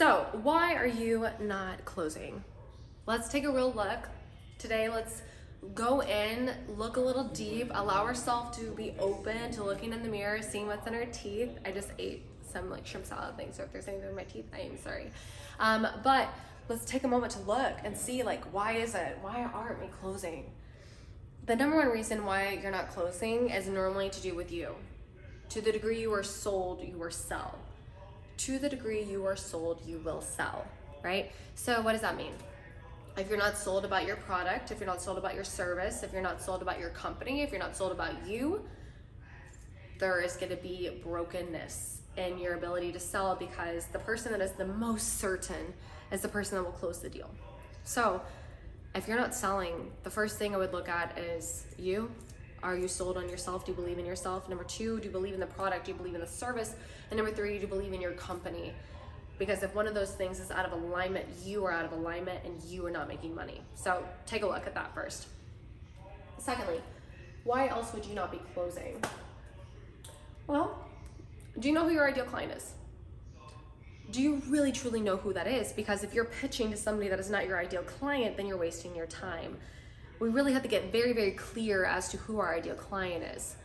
So why are you not closing? Let's take a real look. Today, let's go in, look a little deep, allow ourselves to be open to looking in the mirror, seeing what's in our teeth. I just ate some like shrimp salad thing, so if there's anything in my teeth, I am sorry. But let's take a moment to look and see, like, why aren't we closing? The number one reason why you're not closing is normally to do with you. To the degree you are sold, you will sell. To the degree you are sold, you will sell, right? So what does that mean? If you're not sold about your product, if you're not sold about your service, if you're not sold about your company, if you're not sold about you, there is going to be brokenness in your ability to sell, because the person that is the most certain is the person that will close the deal. So if you're not selling, the first thing I would look at is you. Are you sold on yourself? Do you believe in yourself? Number two, do you believe in the product? Do you believe in the service? And number three, do you believe in your company? Because if one of those things is out of alignment, you are out of alignment and you are not making money. So take a look at that first. Secondly, why else would you not be closing? Well, do you know who your ideal client is? Do you really truly know who that is? Because if you're pitching to somebody that is not your ideal client, then you're wasting your time. We really have to get very, very clear as to who our ideal client is.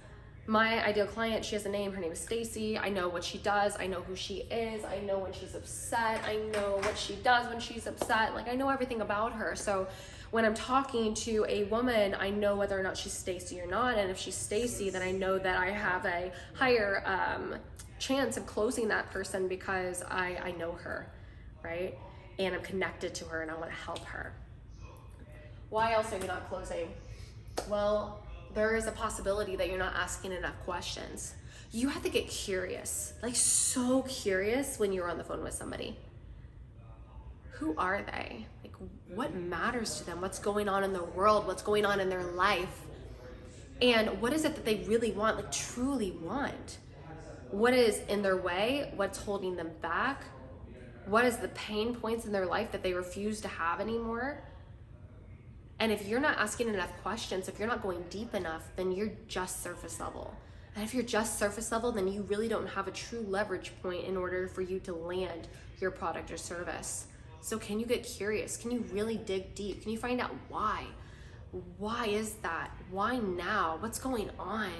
My ideal client, she has a name, her name is Stacy. I know what she does, I know who she is, I know when she's upset, I know what she does when she's upset, like I know everything about her. So when I'm talking to a woman, I know whether or not she's Stacy or not, and if she's Stacy, then I know that I have a higher chance of closing that person because I know her, right? And I'm connected to her and I want to help her. Why else are you not closing? Well, there is a possibility that you're not asking enough questions. You have to get curious, like so curious when you're on the phone with somebody. Who are they? Like, what matters to them? What's going on in their world? What's going on in their life? And what is it that they really want, like truly want? What is in their way? What's holding them back? What is the pain points in their life that they refuse to have anymore? And if you're not asking enough questions, if you're not going deep enough, then you're just surface level. And if you're just surface level, then you really don't have a true leverage point in order for you to land your product or service. So can you get curious? Can you really dig deep? Can you find out why? Why is that? Why now? What's going on?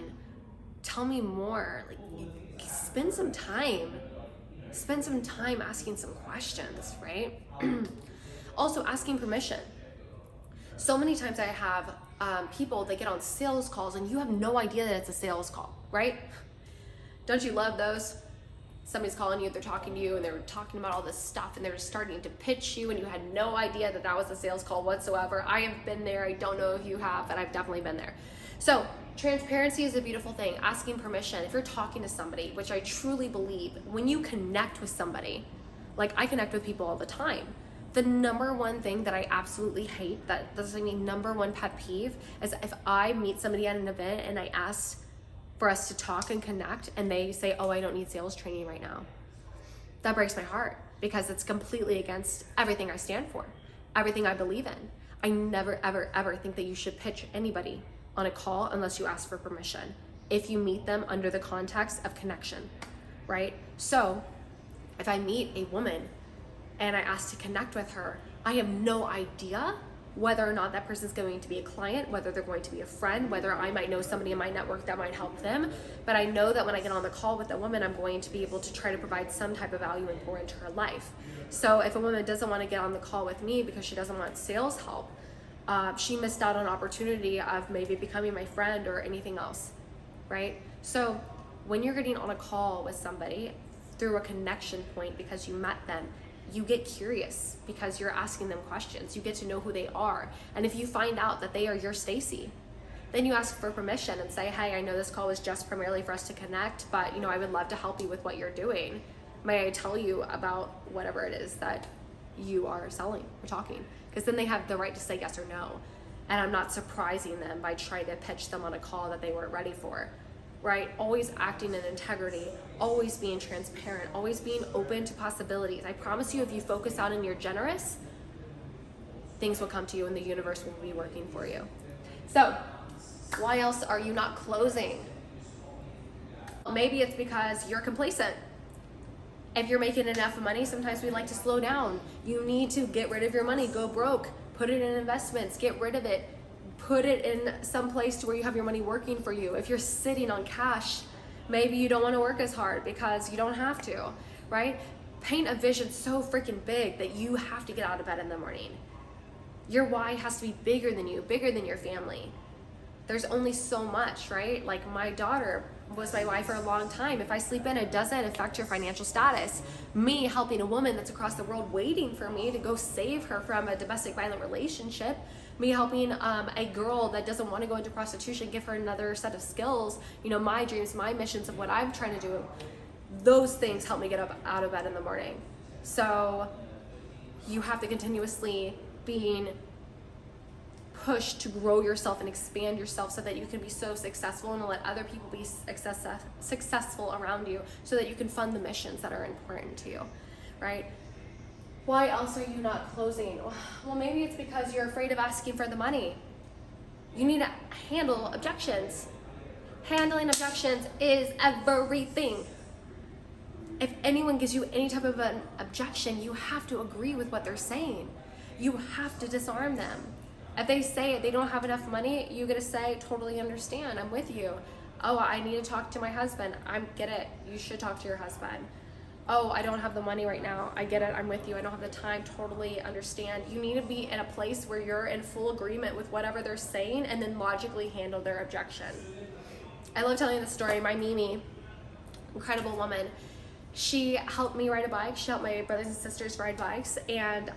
Tell me more. Like, spend some time. Spend some time asking some questions, right? Also, asking permission. So many times I have people that get on sales calls and you have no idea that it's a sales call, right? Don't you love those? Somebody's calling you, they're talking to you, and they're talking about all this stuff, and they're starting to pitch you, and you had no idea that that was a sales call whatsoever. I have been there. I don't know if you have, but I've definitely been there. So transparency is a beautiful thing. Asking permission. If you're talking to somebody, which I truly believe, when you connect with somebody, like I connect with people all the time, the number one thing that I absolutely hate, that's my number one pet peeve, is if I meet somebody at an event and I ask for us to talk and connect and they say, oh, I don't need sales training right now. That breaks my heart because it's completely against everything I stand for, everything I believe in. I never, ever, ever think that you should pitch anybody on a call unless you ask for permission, if you meet them under the context of connection, right? So if I meet a woman and I ask to connect with her, I have no idea whether or not that person's going to be a client, whether they're going to be a friend, whether I might know somebody in my network that might help them. But I know that when I get on the call with a woman, I'm going to be able to try to provide some type of value and pour into her life. So if a woman doesn't want to get on the call with me because she doesn't want sales help, she missed out on an opportunity of maybe becoming my friend or anything else, right? So when you're getting on a call with somebody through a connection point because you met them, you get curious because you're asking them questions. You get to know who they are. And if you find out that they are your Stacy, then you ask for permission and say, hey, I know this call was just primarily for us to connect, but I would love to help you with what you're doing. May I tell you about whatever it is that you are selling or talking? Because then they have the right to say yes or no. And I'm not surprising them by trying to pitch them on a call that they weren't ready for. Right? Always acting in integrity, always being transparent, always being open to possibilities. I promise you, if you focus out and you're generous, things will come to you and the universe will be working for you. So, why else are you not closing? Maybe it's because you're complacent If you're making enough money, sometimes we like to slow down. You need to get rid of your money, go broke, put it in investments, get rid of it, put it in some place to where you have your money working for you. If you're sitting on cash, maybe you don't want to work as hard because you don't have to, right? Paint a vision so freaking big that you have to get out of bed in the morning. Your why has to be bigger than you, bigger than your family. There's only so much, right? Like my daughter was my why for a long time. If I sleep in, it doesn't affect your financial status. Me helping a woman that's across the world waiting for me to go save her from a domestic violent relationship. Me helping a girl that doesn't want to go into prostitution, give her another set of skills. You know, my dreams, my missions of what I'm trying to do. Those things help me get up out of bed in the morning. So you have to continuously being pushed to grow yourself and expand yourself so that you can be so successful and let other people be successful around you so that you can fund the missions that are important to you, right? Why else are you not closing? Well, maybe it's because you're afraid of asking for the money. You need to handle objections. Handling objections is everything. If anyone gives you any type of an objection, you have to agree with what they're saying. You have to disarm them. If they say they don't have enough money, you gotta say, totally understand, I'm with you. Oh, I need to talk to my husband. I get it, you should talk to your husband. Oh, I don't have the money right now. I get it, I'm with you. I don't have the time, totally understand. You need to be in a place where you're in full agreement with whatever they're saying and then logically handle their objection. I love telling this story. My Mimi, incredible woman, she helped me ride a bike. She helped my brothers and sisters ride bikes, and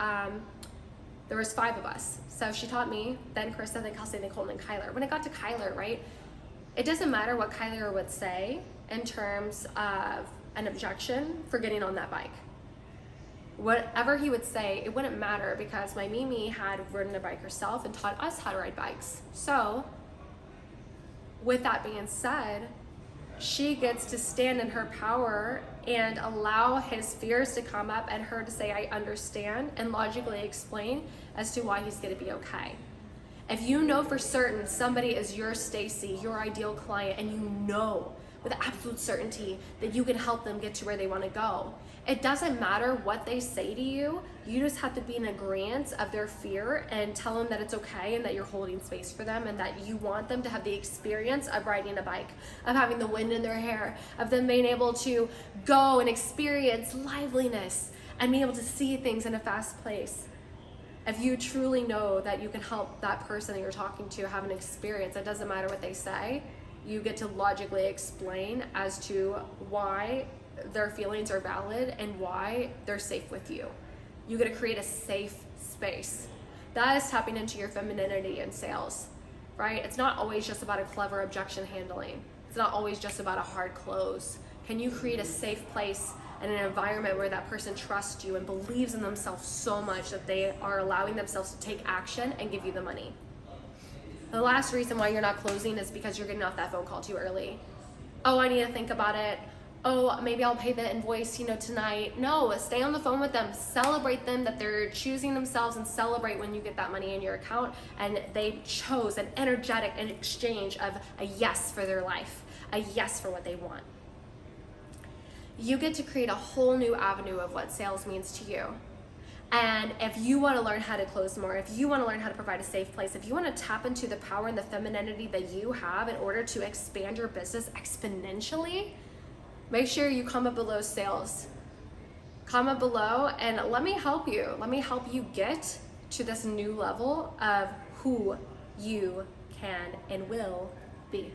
there was 5 of us. So she taught me, then Krista, then Kelsey, then Colton, and Kyler. When it got to Kyler, right, it doesn't matter what Kyler would say in terms of an objection for getting on that bike. Whatever he would say, it wouldn't matter because my Mimi had ridden a bike herself and taught us how to ride bikes. So with that being said, she gets to stand in her power and allow his fears to come up and her to say, I understand, and logically explain as to why he's gonna be okay. If you know for certain somebody is your Stacy, your ideal client, and you know with absolute certainty that you can help them get to where they wanna go, it doesn't matter what they say to you, you just have to be in agreement of their fear and tell them that it's okay and that you're holding space for them and that you want them to have the experience of riding a bike, of having the wind in their hair, of them being able to go and experience liveliness and be able to see things in a fast pace. If you truly know that you can help that person that you're talking to have an experience, it doesn't matter what they say, you get to logically explain as to why their feelings are valid and why they're safe with you. You got to create a safe space. That is tapping into your femininity in sales, right? It's not always just about a clever objection handling. It's not always just about a hard close. Can you create a safe place and an environment where that person trusts you and believes in themselves so much that they are allowing themselves to take action and give you the money? The last reason why you're not closing is because you're getting off that phone call too early. Oh, I need to think about it. Oh, maybe I'll pay the invoice, tonight. No, stay on the phone with them. Celebrate them that they're choosing themselves, and celebrate when you get that money in your account and they chose an energetic exchange of a yes for their life, a yes for what they want. You get to create a whole new avenue of what sales means to you. And if you want to learn how to close more, if you want to learn how to provide a safe place, if you want to tap into the power and the femininity that you have in order to expand your business exponentially, make sure you comment below sales. Comment below and let me help you. Let me help you get to this new level of who you can and will be.